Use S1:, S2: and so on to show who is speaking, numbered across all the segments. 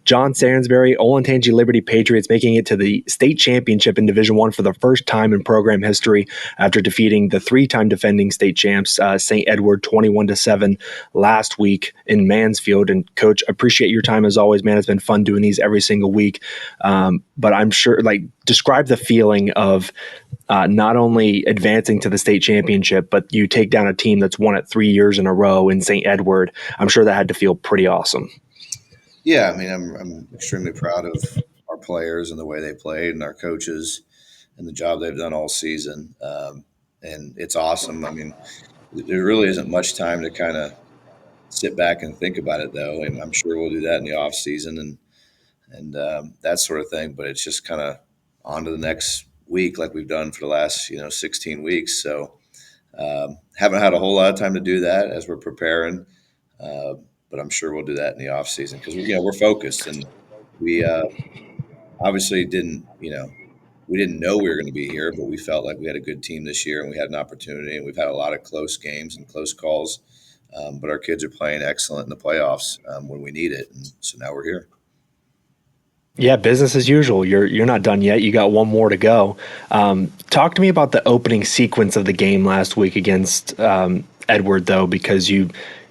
S1: John Sansbury, Olentangy Liberty Patriots making it to the state championship in Division I for the first time in program history after defeating the three-time defending state champs, St. Edward, 21-7 last week in Mansfield. And Coach, appreciate your time as always, man. It's been fun doing these every single week. But I'm sure, describe the feeling of not only advancing to the state championship, but you take down a team that's won it 3 years in a row in St. Edward. I'm sure that had to feel pretty awesome.
S2: Yeah, I mean, I'm extremely proud of our players and the way they played and our coaches and the job they've done all season. And it's awesome. I mean, there really isn't much time to kind of sit back and think about it, though. And I'm sure we'll do that in the off season and that sort of thing. But it's just kind of on to the next week, like we've done for the last 16 weeks. So haven't had a whole lot of time to do that as we're preparing. But I'm sure we'll do that in the off season because we're focused and we obviously didn't we didn't know we were going to be here, but we felt like we had a good team this year and we had an opportunity and we've had a lot of close games and close calls. But our kids are playing excellent in the playoffs when we need it, and so now we're here.
S1: Yeah, business as usual. You're not done yet. You got one more to go. Talk to me about the opening sequence of the game last week against Edward, though, because you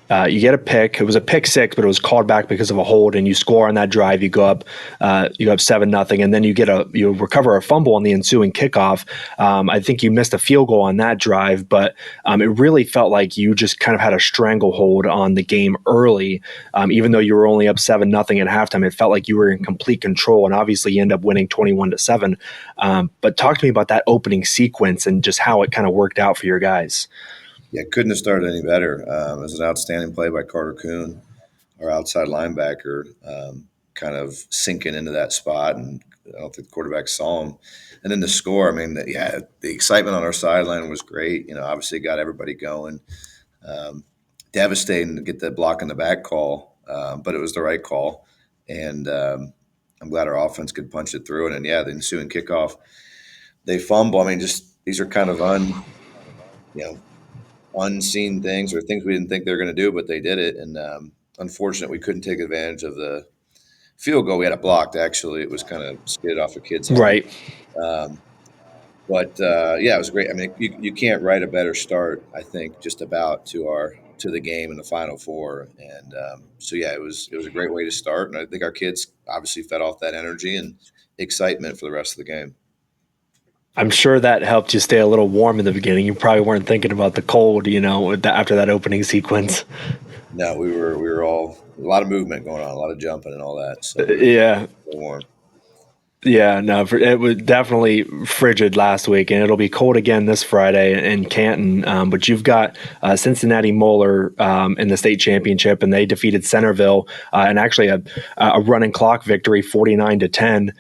S1: get a pick. It was a pick six, but it was called back because of a hold, and you score on that drive. You go up 7-0, and then you recover a fumble on the ensuing kickoff. I think you missed a field goal on that drive, but it really felt like you just kind of had a stranglehold on the game early. Even though you were only up 7-0 at halftime, it felt like you were in complete control, and obviously you end up winning 21-7. But talk to me about that opening sequence and just how it kind of worked out for your guys.
S2: Yeah, couldn't have started any better. It was an outstanding play by Carter Kuhn, our outside linebacker, kind of sinking into that spot, and I don't think the quarterback saw him. And then the score, I mean, the excitement on our sideline was great. Obviously got everybody going. Devastating to get that block in the back call, but it was the right call. And I'm glad our offense could punch it through. And then, the ensuing kickoff, they fumble. I mean, just these are kind of unseen things or things we didn't think they were going to do, but they did it. And unfortunate we couldn't take advantage of the field goal. We had it blocked, actually. It was kind of skidded off a kid's hand.
S1: Right.
S2: But it was great. I mean, you can't write a better start, I think, just about to the game in the Final Four. And it was a great way to start. And I think our kids obviously fed off that energy and excitement for the rest of the game.
S1: I'm sure that helped you stay a little warm in the beginning. You probably weren't thinking about the cold, after that opening sequence.
S2: No, we were all a lot of movement going on, a lot of jumping and all that. So
S1: yeah,
S2: warm.
S1: Yeah, no, it was definitely frigid last week, and it'll be cold again this Friday in Canton. But you've got Cincinnati Moeller in the state championship, and they defeated Centerville, and actually a running clock victory, 49-10.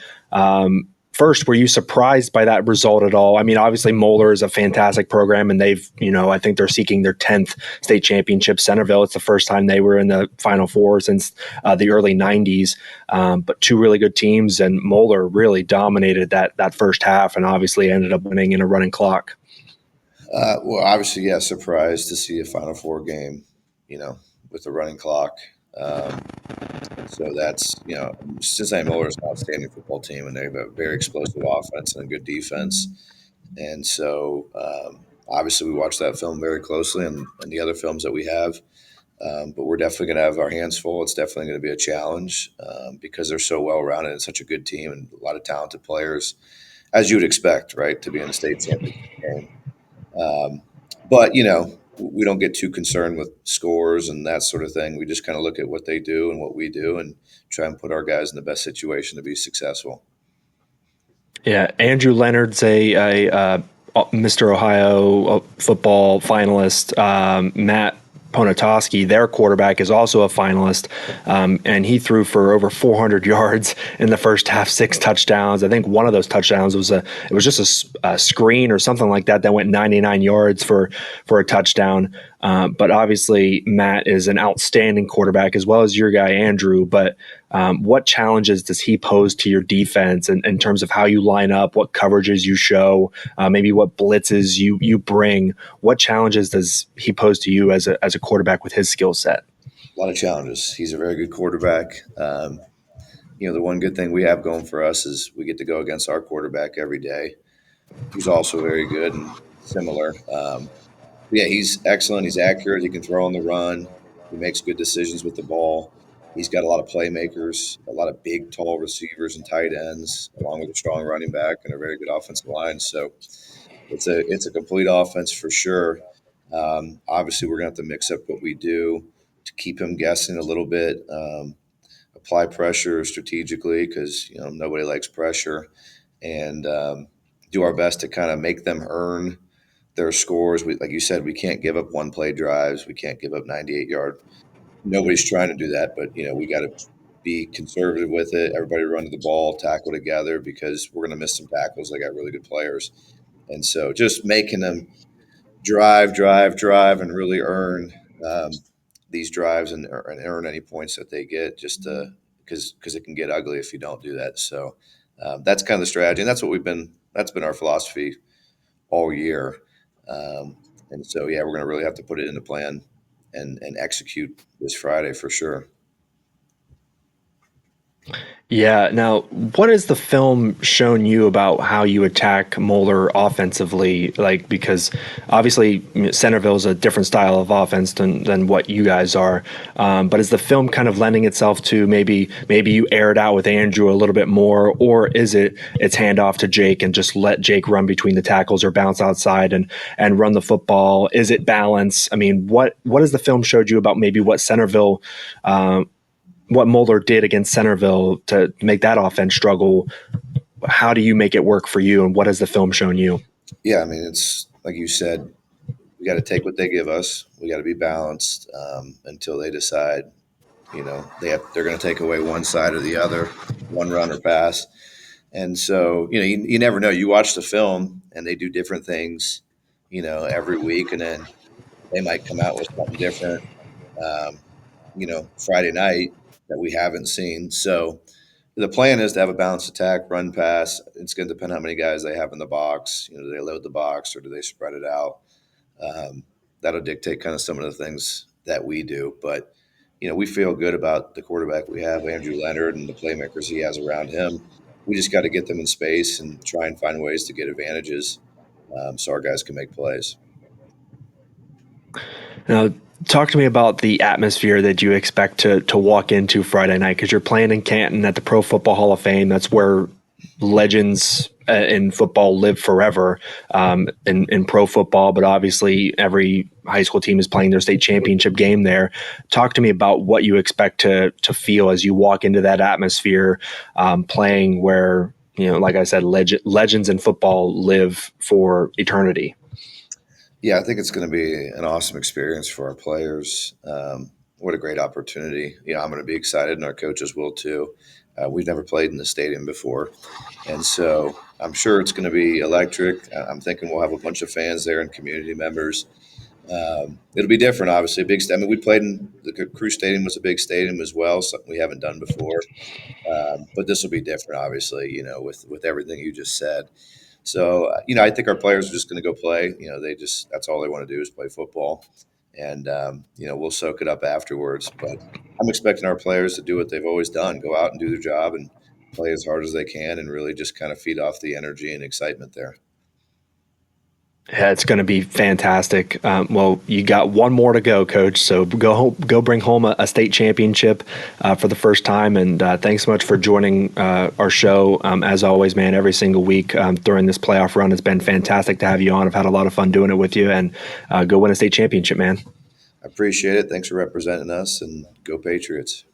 S1: First, were you surprised by that result at all? I mean, obviously Moeller is a fantastic program, and they've, I think they're seeking their 10th state championship. Centerville, it's the first time they were in the Final Four since the early 90s. But two really good teams, and Moeller really dominated that first half, and obviously ended up winning in a running clock.
S2: Well, obviously, surprised to see a Final Four game, with the running clock. So that's, Cincinnati Moeller is an outstanding football team, and they have a very explosive offense and a good defense. And so, obviously, we watch that film very closely and the other films that we have. But we're definitely going to have our hands full. It's definitely going to be a challenge because they're so well-rounded and such a good team and a lot of talented players, as you would expect, right, to be in a state championship game. But, we don't get too concerned with scores and that sort of thing. We just kind of look at what they do and what we do and try and put our guys in the best situation to be successful.
S1: Yeah, Andrew Leonard's a Mr. Ohio football finalist. Matt Ponatoski, their quarterback, is also a finalist, and he threw for over 400 yards in the first half, 6 touchdowns. I think one of those touchdowns was just a screen or something like that went 99 yards for a touchdown. But obviously, Matt is an outstanding quarterback, as well as your guy Andrew. But what challenges does he pose to your defense in terms of how you line up, what coverages you show, maybe what blitzes you bring? What challenges does he pose to you as a quarterback with his skill set?
S2: A lot of challenges. He's a very good quarterback. the one good thing we have going for us is we get to go against our quarterback every day, who's also very good and similar. Yeah, he's excellent. He's accurate. He can throw on the run. He makes good decisions with the ball. He's got a lot of playmakers, a lot of big, tall receivers and tight ends, along with a strong running back and a very good offensive line. So it's a complete offense for sure. Obviously, we're going to have to mix up what we do to keep him guessing a little bit. Apply pressure strategically because nobody likes pressure, and do our best to kind of make them earn their scores. Like you said, we can't give up one play drives. We can't give up 98-yard. Nobody's trying to do that, but we got to be conservative with it. Everybody run to the ball, tackle together because we're going to miss some tackles. They got really good players, and so just making them drive, drive, drive, and really earn these drives and earn any points that they get. Just because it can get ugly if you don't do that. So that's kind of the strategy, and that's what we've been. That's been our philosophy all year. And so, yeah, we're going to really have to put it in the plan and execute this Friday for sure.
S1: Yeah. Now, what has the film shown you about how you attack Moeller offensively? Like, because obviously Centerville is a different style of offense than what you guys are. But is the film kind of lending itself to maybe you air it out with Andrew a little bit more, or is it's handoff to Jake and just let Jake run between the tackles or bounce outside and run the football? Is it balance? I mean, what has the film showed you about maybe what Centerville what Moeller did against Centerville to make that offense struggle? How do you make it work for you, and what has the film shown you?
S2: Yeah, I mean, it's like you said, we got to take what they give us. We got to be balanced until they decide, they're going to take away one side or the other, one run or pass. And so, you never know. You watch the film and they do different things, every week, and then they might come out with something different, Friday night that we haven't seen. So the plan is to have a balanced attack, run, pass. It's going to depend how many guys they have in the box. Do they load the box or do they spread it out? That'll dictate kind of some of the things that we do. But we feel good about the quarterback we have, Andrew Leonard, and the playmakers he has around him. We just got to get them in space and try and find ways to get advantages so our guys can make plays.
S1: Now, talk to me about the atmosphere that you expect to walk into Friday night, because you're playing in Canton at the Pro Football Hall of Fame. That's where legends in football live forever in pro football, but obviously every high school team is playing their state championship game there. Talk to me about what you expect to feel as you walk into that atmosphere, playing where, like I said, legends in football live for eternity.
S2: Yeah, I think it's going to be an awesome experience for our players. What a great opportunity. I'm going to be excited, and our coaches will too. We've never played in the stadium before. And so I'm sure it's going to be electric. I'm thinking we'll have a bunch of fans there and community members. It'll be different, obviously. We played in the Crew Stadium was a big stadium as well, something we haven't done before. But this will be different, obviously, with everything you just said. So, I think our players are just going to go play. That's all they want to do is play football. And, we'll soak it up afterwards. But I'm expecting our players to do what they've always done, go out and do their job and play as hard as they can and really just kind of feed off the energy and excitement there.
S1: Yeah, it's going to be fantastic. Well, you got one more to go, Coach. So go bring home a state championship for the first time. And thanks so much for joining our show. As always, man, every single week during this playoff run, it's been fantastic to have you on. I've had a lot of fun doing it with you, and go win a state championship, man.
S2: I appreciate it. Thanks for representing us, and go Patriots.